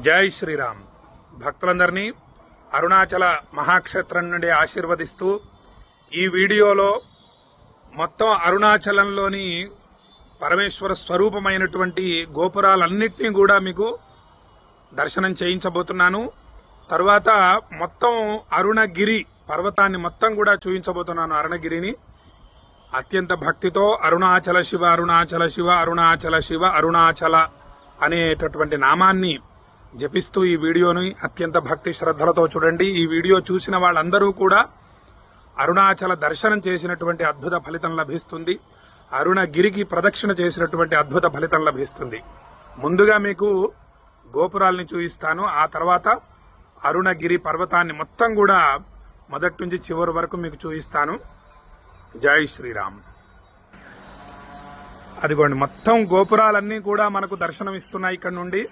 జై శ్రీరామ్. భక్తులందరినీ అరుణాచల మహాక్షేత్రం నుండి ఆశీర్వదిస్తూ ఈ వీడియోలో మొత్తం అరుణాచలంలోని పరమేశ్వర స్వరూపమైనటువంటి గోపురాలన్నింటినీ కూడా మీకు దర్శనం చేయించబోతున్నాను. తర్వాత మొత్తం అరుణగిరి పర్వతాన్ని మొత్తం కూడా చూపించబోతున్నాను. అరుణగిరిని అత్యంత భక్తితో అరుణాచల శివ అరుణాచల శివ అరుణాచల శివ అరుణాచల అనేటటువంటి నామాన్ని జపిస్తూ ఈ వీడియోని అత్యంత భక్తి శ్రద్ధలతో చూడండి. ఈ వీడియో చూసిన వాళ్ళందరూ కూడా అరుణాచల దర్శనం చేసినటువంటి అద్భుత ఫలితం లభిస్తుంది. అరుణగిరికి ప్రదక్షిణ చేసినటువంటి అద్భుత ఫలితం లభిస్తుంది. ముందుగా మీకు గోపురాల్ని చూపిస్తాను. ఆ తర్వాత అరుణగిరి పర్వతాన్ని మొత్తం కూడా మొదటి నుంచి చివరి వరకు మీకు చూపిస్తాను. జై శ్రీరామ్. అదిగోండి, మొత్తం గోపురాలన్నీ కూడా మనకు దర్శనం ఇస్తున్నాయి ఇక్కడ నుండి.